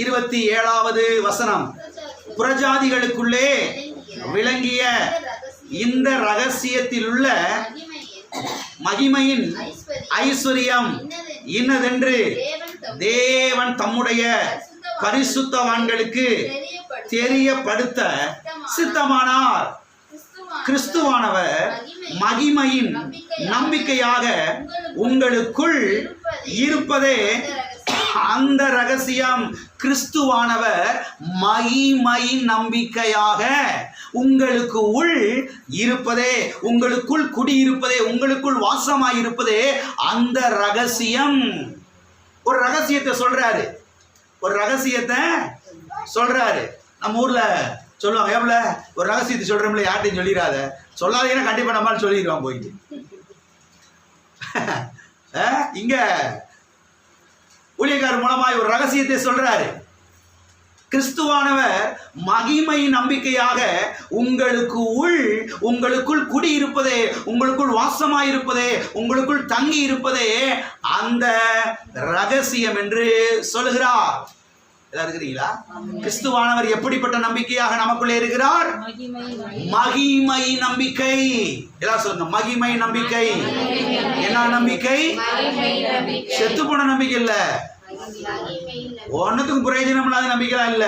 27வது வசனம். புறஜாதிகளுக்குள்ளே விளங்கிய இந்த ரகசியத்தில் உள்ள மகிமையின் ஐஸ்வர்யம் இன்னதென்று தேவன் தம்முடைய பரிசுத்தவான்களுக்கு தெரியப்படுத்த சித்தமானார். கிறிஸ்துவானவர் மகிமையின் நம்பிக்கையாக உங்களுக்குள் இருப்பதே அந்த ரகசியம். கிறிஸ்துவானவர் மகிமையின் நம்பிக்கையாக உங்களுக்கு உள் இருப்பதே, உங்களுக்குள் குடியிருப்பதே, உங்களுக்குள் வாசமாயிருப்பதே அந்த ரகசியம். ஒரு ரகசியத்தை சொல்றாரு, ஒரு ரகசியத்தை சொல்றாரு. நம்ம ஊர்ல சொல்லுவாங்க, எவ்வளோ ஒரு ரகசியத்தை சொல்றோம்ல, யார்ட்டையும் சொல்லிடாத, சொல்லாதீங்கன்னா கண்டிப்பா நம்மளால சொல்லிடுவான் போயிட்டு. இங்க ஊழியக்காரர் மூலமாய் ஒரு ரகசியத்தை சொல்றாரு. கிறிஸ்துவானவர் மகிமை நம்பிக்கையாக உங்களுக்குள் குடியிருப்பதே, உங்களுக்குள் வாசமாயிருப்பதே, உங்களுக்குள் தங்கி இருப்பதே அந்த ரகசியம் என்று சொல்லுகிறார். இருக்கிறீங்களா? கிறிஸ்துவானவர் எப்படிப்பட்ட நம்பிக்கையாக நமக்குள்ளே இருக்கிறார்? மகிமை நம்பிக்கை. எல்லாம் சொல்லுங்க, மகிமை நம்பிக்கை. என்ன நம்பிக்கை? செத்து போன நம்பிக்கை இல்ல, ஒன்னத்துக்கும் பிரயோஜனம் இல்லாத நம்பிக்கைலாம் இல்ல.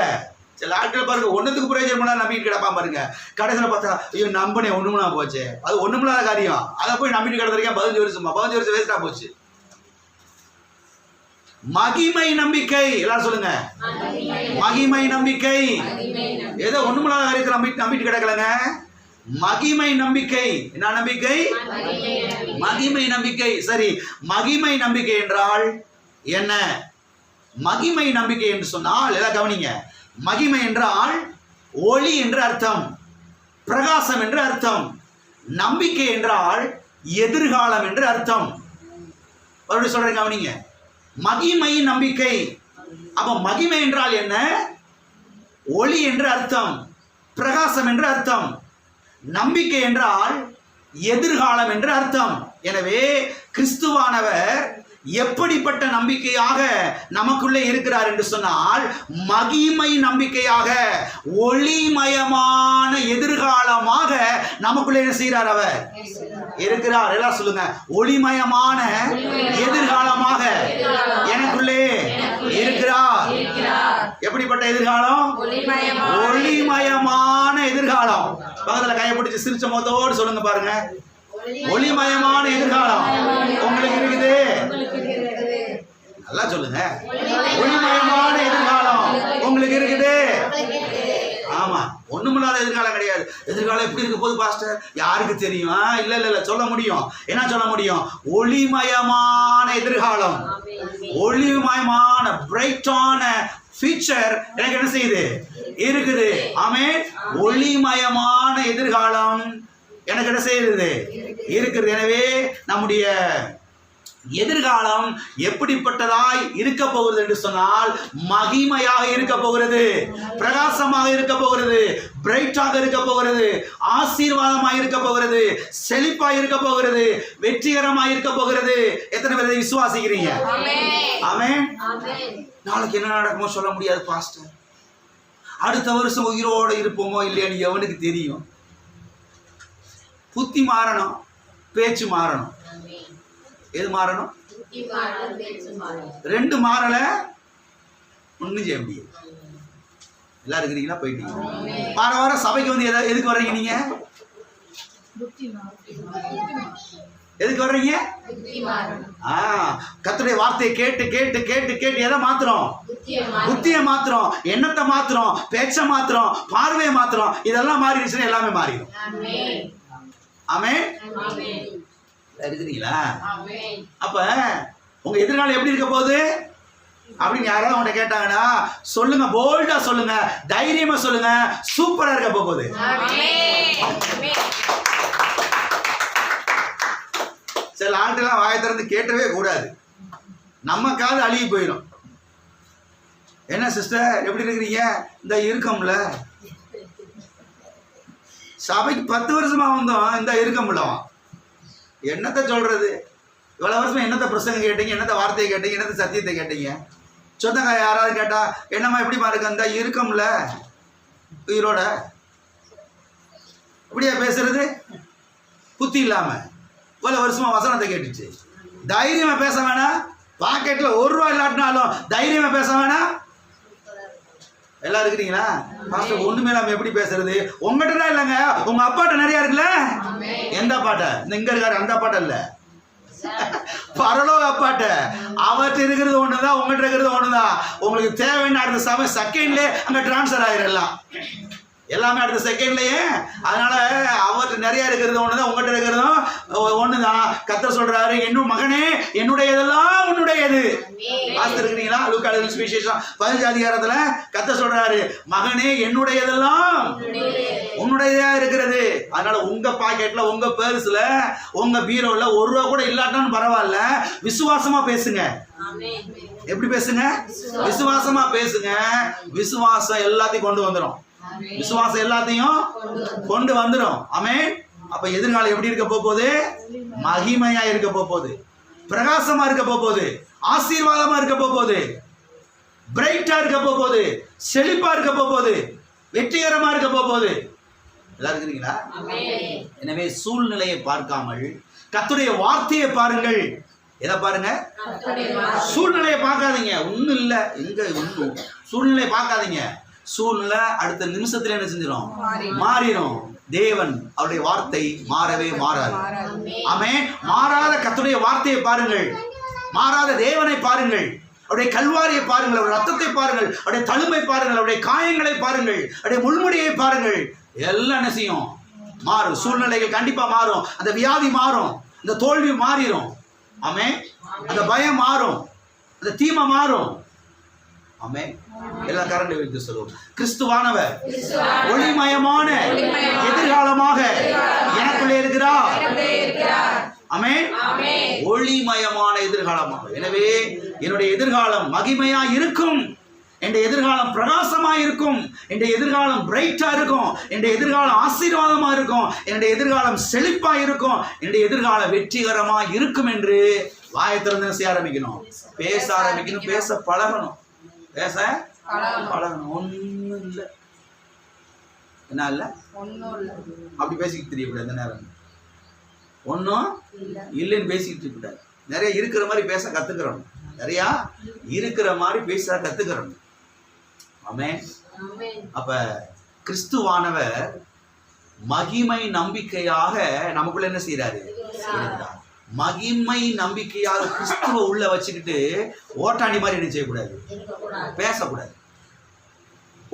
சில ஆட்கள் பாருங்க, ஒன்னத்துக்கு பிரயோஜனம் இல்லாத நம்பிக்கை கிடப்பா பாருங்க. கடைசியில் பார்த்தா ஐயோ நம்பனே ஒண்ணுமில்லா போச்சு, அது ஒண்ணுமில்லாத காரியம், அதை போய் நம்பிட்டு கிடந்திருக்கேன் 15 வருஷம் வேஸ்டா போச்சு. மகிமை நம்பிக்கை. எல்லாரும் சொல்லுங்க, மகிமை நம்பிக்கை. ஏதோ ஒண்ணுமில்லாத காரியத்தை நம்பிட்டு கிடக்கலங்க. மகிமை நம்பிக்கை. என்ன நம்பிக்கை? மகிமை நம்பிக்கை. சரி, மகிமை நம்பிக்கை என்றால் என்ன? மகிமை நம்பிக்கை என்று சொன்னால் எல்லாம் கவனிங்க. மகிமை என்றால் ஒளி என்று அர்த்தம், பிரகாசம் என்று அர்த்தம். நம்பிக்கை என்றால் எதிர்காலம் என்று அர்த்தம். மறுபடியும் சொல்றேன், கவனிங்க. மகிமை நம்பிக்கை. அப்ப மகிமை என்றால் என்ன? ஒளி என்று அர்த்தம், பிரகாசம் என்று அர்த்தம். நம்பிக்கை என்றால் எதிர்காலம் என்று அர்த்தம். எனவே கிறிஸ்துவானவர் எப்படிப்பட்ட நம்பிக்கையாக நமக்குள்ளே இருக்கிறார் என்று சொன்னால், மகிமை நம்பிக்கையாக, ஒளிமயமான எதிர்காலமாக நமக்குள்ளே என்ன செய்கிறார்? அவர் இருக்கிறார். எல்லாம் சொல்லுங்க, ஒளிமயமான எதிர்காலமாக எனக்குள்ளே இருக்கிறார். எப்படிப்பட்ட எதிர்காலம்? ஒளிமயமான எதிர்காலம். பக்கத்துல கையை பிடிச்சு சிரிச்ச முகத்தோடு சொல்லுங்க பாருங்க, ஒளிமயமான எதிர்காலம் உங்களுக்கு இருக்குது. நல்லா சொல்லுங்க, ஒளிமயமான எதிர்காலம் உங்களுக்கு இருக்குது. ஆமா, ஒண்ணுமில்லாத எதிர்காலம் கிடையாது. எதிர்காலம் எப்படி இருக்க போகுது பாஸ்டர்? யாருக்கு தெரியும்? இல்ல இல்ல இல்ல, சொல்ல முடியும். என்ன சொல்ல முடியும்? ஒளிமயமான எதிர்காலம், ஒளிமயமான பிரைட்டான ஃபியூச்சர் எனக்கு என்ன செய்யுது? இருக்குது. ஆமென். ஒளிமயமான எதிர்காலம் எனக்கு என்ன செய்யுது? இருக்குது. எனவே நம்முடைய எதிர்காலம் எப்படிப்பட்டதாய் இருக்க போகிறது என்று சொன்னால், மகிமையாக இருக்க போகிறது, பிரகாசமாக இருக்க போகிறது, பிரைட்டாக இருக்க போகிறது, ஆசீர்வாதமாக இருக்க போகிறது, செழிப்பாக இருக்க போகிறது, வெற்றிகரமாக இருக்க போகிறது. எத்தனை பேர் விசுவாசிக்கிறீங்க? ஆமென். நாளைக்கு என்ன நடக்குமோ சொல்ல முடியாது பாஸ்டர். அடுத்த வருஷம் உயிரோடு இருப்போமோ இல்லையான்னு எவனுக்கு தெரியும்? புத்தி மாறணும், பேச்சு மாறணும். எது மாறணும்? ரெண்டு மாறல ஒண்ணும் செய்ய முடியாது. எல்லாரும் இருக்கிறீங்களா? போயிட்டீங்க. வார வாரம் சபைக்கு வந்து எதுக்கு வர்றீங்க? நீங்க எதுக்கு வர்றீங்க? கர்த்தருடைய வார்த்தையை கேட்டு கேட்டு கேட்டு கேட்டு எதை மாத்திரம்? புத்தியை மாத்திரம், எண்ணத்தை மாத்திரம், பேச்ச மாத்திரம், பார்வையை மாத்திரம். இதெல்லாம் மாறிடுச்சுன்னா எல்லாமே மாறிடும். ஆமென். இருக்கிறீங்களா? அப்ப உங்க எதிர்காலம் எப்படி இருக்க போகுது அப்படின்னு யாராவது உங்கள்கிட்ட கேட்டாங்கன்னா சொல்லுங்க, போல்டா சொல்லுங்க, தைரியமா சொல்லுங்க, சூப்பரா இருக்க போகுது. சில ஆண்டுலாம் வாயை திறந்து கேட்டவே கூடாது, நம்ம காது அழுகி போயிடும். என்ன சிஸ்டர் எப்படி இருக்கிறீங்க? இந்த இருக்கம்ல, சபைக்கு 10 வருஷமா வந்தோம், இந்த இருக்கம்லவா என்னத்தை சொல்றது? இவ்வளவு வருஷம் என்னத்தை பிரசங்கம் கேட்டீங்க, என்னத்தை வார்த்தையை கேட்டீங்க, என்னத்தை சத்தியத்தை கேட்டீங்க? சொந்தக்கார யாராவது கேட்டா என்னம்மா எப்படிமா இருக்கு அந்த இருக்கும்ல உயிரோட இப்படியா பேசுறது? புத்தி இல்லாம இவ்வளவு வருஷமா வசனத்தை கேட்டுச்சு. தைரியமா பேச வேணாம். பாக்கெட்ல ₹1 இல்லாட்டினாலும் தைரியமா பேச வேணாம். எல்லாம் இருக்கிறீங்களா? பாஸ்டர் ஒண்ணுமே இல்லாம எப்படி பேசுறது? உங்ககிட்ட தான் இல்லைங்க, உங்க அப்பாட்ட நிறைய இருக்குல்ல. எந்த அப்பாட்ட? இங்க இருக்காரு அந்த அப்பாட்ட இல்ல, பரலோக அப்பாட்ட. அவர்கிட்ட இருக்கிறது ஒண்ணுதான், உங்ககிட்ட இருக்கிறது ஒண்ணுதான். உங்களுக்கு தேவைன்னு அடுத்த சமயம் செகண்ட்லயே அங்க டிரான்ஸ்ஃபர் ஆயிரலாம். எல்லாமே அடுத்த செகண்ட்லயே. அதனால அவர்கிட்ட நிறைய இருக்கிறது ஒண்ணுதான், உங்ககிட்ட இருக்கிறதும் ஒண்ணுதான். கர்த்தர் சொல்றாரு, என்னுடைய மகனே என்னுடையதெல்லாம் உன்னுடையது. பாஸ்டர் இருக்கிறீங்களா? லூக்கா எழுதின சுவிசேஷம் 15 அதிகாரத்துல கர்த்தர் சொல்றாரு, மகனே என்னுடையதெல்லாம் உன்னுடையதா இருக்கிறது. அதனால உங்க பாக்கெட்ல, உங்க பர்ஸ்ல, உங்க பீரோல ₹1 கூட இல்லாட்டாலும் பரவாயில்ல, விசுவாசமா பேசுங்க. எப்படி பேசுங்க? விசுவாசமா பேசுங்க. விசுவாசம் எல்லாத்தையும் கொண்டு வந்துடும். விசுவாசம் எல்லாத்தையும் கொண்டு வந்துடும். ஆமென். அப்ப எதிர்காலம் எப்படி இருக்க போகுது? மகிமையா இருக்க போகுது, பிரகாசமா இருக்க போகுது, ஆசீர்வாதமா இருக்க போகுது, பிரைட்டா இருக்க போகுது, செழிப்பா இருக்க போகுது, வெற்றிகரமா இருக்க போகுது. எல்லாரும் இருக்கிறீங்களா? எனவே சூழ்நிலையை பார்க்காமல் கர்த்தருடைய வார்த்தையை பாருங்கள். எதை பாருங்க? சூழ்நிலையை பார்க்காதீங்க. ஒண்ணும் இல்ல, எங்க ஒண்ணும் சூழ்நிலையை பார்க்காதீங்க. சூழ்நிலை அடுத்த நிமிஷத்துல என்ன செஞ்சிடும்? மாறிடும். தேவன் அவருடைய வார்த்தை மாறவே மாறாது. ஆமென். மாறாத கர்த்தருடைய வார்த்தையை பாருங்கள், மாறாத தேவனை பாருங்கள், அவருடைய கல்வாரியை பாருங்கள், அவருடைய ரத்தத்தை பாருங்கள், அவருடைய தழும்பை பாருங்கள், அவருடைய காயங்களை பாருங்கள், அவருடைய முள்முடியை பாருங்கள். எல்லாம் என்ன செய்யும்? மாறும். சூழ்நிலைகள் கண்டிப்பா மாறும். அந்த வியாதி மாறும், அந்த தோல்வி மாறிடும். ஆமென். அந்த பயம் மாறும், அந்த தீமை மாறும். ஆமென். எல்லா கரண்டை வைத்து சொல்லுவோம். கிறிஸ்துவானவர் ஒளிமயமான எதிர்காலமாக எனக்குள்ளே இருக்கிறார். ஆமென். ஒளிமயமான எதிர்காலமாக. எனவே என்னுடைய எதிர்காலம் மகிமையா இருக்கும். என்னுடைய எதிர்காலம் பிரகாசமா இருக்கும். என்னுடைய எதிர்காலம் பிரைட்டா இருக்கும். என்னுடைய எதிர்காலம் ஆசீர்வாதமா இருக்கும். என்னுடைய எதிர்காலம் செழிப்பா இருக்கும். என்னுடைய எதிர்காலம் வெற்றிகரமா இருக்கும் என்று வாயை திறந்து செய்ய ஆரம்பிக்கணும், பேச ஆரம்பிக்கணும், பேச பழகணும், பேச பழகணும். ஒன்றும் இல்லை, என்ன இல்லை, அப்படி பேசிக்கிட்டு தெரியக்கூடாது. இந்த நேரம் ஒன்றும் இல்லைன்னு பேசிக்கிட்டு இருக்கக்கூடாது. நிறைய இருக்கிற மாதிரி பேச கத்துக்கிறோம், நிறையா இருக்கிற மாதிரி பேச கத்துக்கிறோம். ஆமென். அப்ப கிறிஸ்துவானவர் மகிமை நம்பிக்கையாக நமக்குள்ள என்ன செய்யறாரு? மகிமை நம்பிக்கையாக கிறிஸ்துவ உள்ள வச்சுக்கிட்டு ஓட்டாண்டி மாதிரி என்ன செய்யக்கூடாது? பேசக்கூடாது.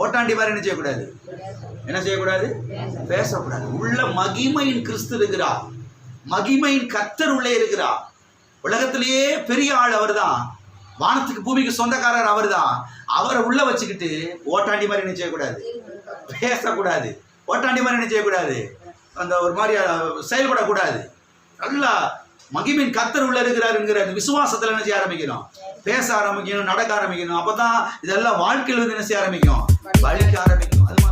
ஓட்டாண்டி மாதிரி என்ன செய்யக்கூடாது? என்ன செய்யக்கூடாது? பேசக்கூடாது. உள்ள மகிமையின் கிறிஸ்து இருக்கிறார், மகிமையின் கர்த்தர் உள்ளே இருக்கிறார். உலகத்திலேயே பெரிய ஆள் அவர் தான், வானத்துக்கு பூமிக்கு சொந்தக்காரர் அவர் தான். அவரை உள்ள வச்சுக்கிட்டு ஓட்டாண்டி மாதிரி என்ன செய்யக்கூடாது? பேசக்கூடாது. ஓட்டாண்டி மாதிரி என்ன செய்யக்கூடாது? அந்த ஒரு மாதிரி செயல்படக்கூடாது. நல்லா மகிமின் கர்த்தர் உள்ள இருக்கிறாருங்கிற விசுவாசத்துல என்ன செய்ய ஆரம்பிக்கணும்? பேச ஆரம்பிக்கணும், நடக்க ஆரம்பிக்கணும். அப்பதான் இதெல்லாம் வாழ்க்கையில் வந்து என்ன செய்ய ஆரம்பிக்கும்? வலிக்க ஆரம்பிக்கும். அது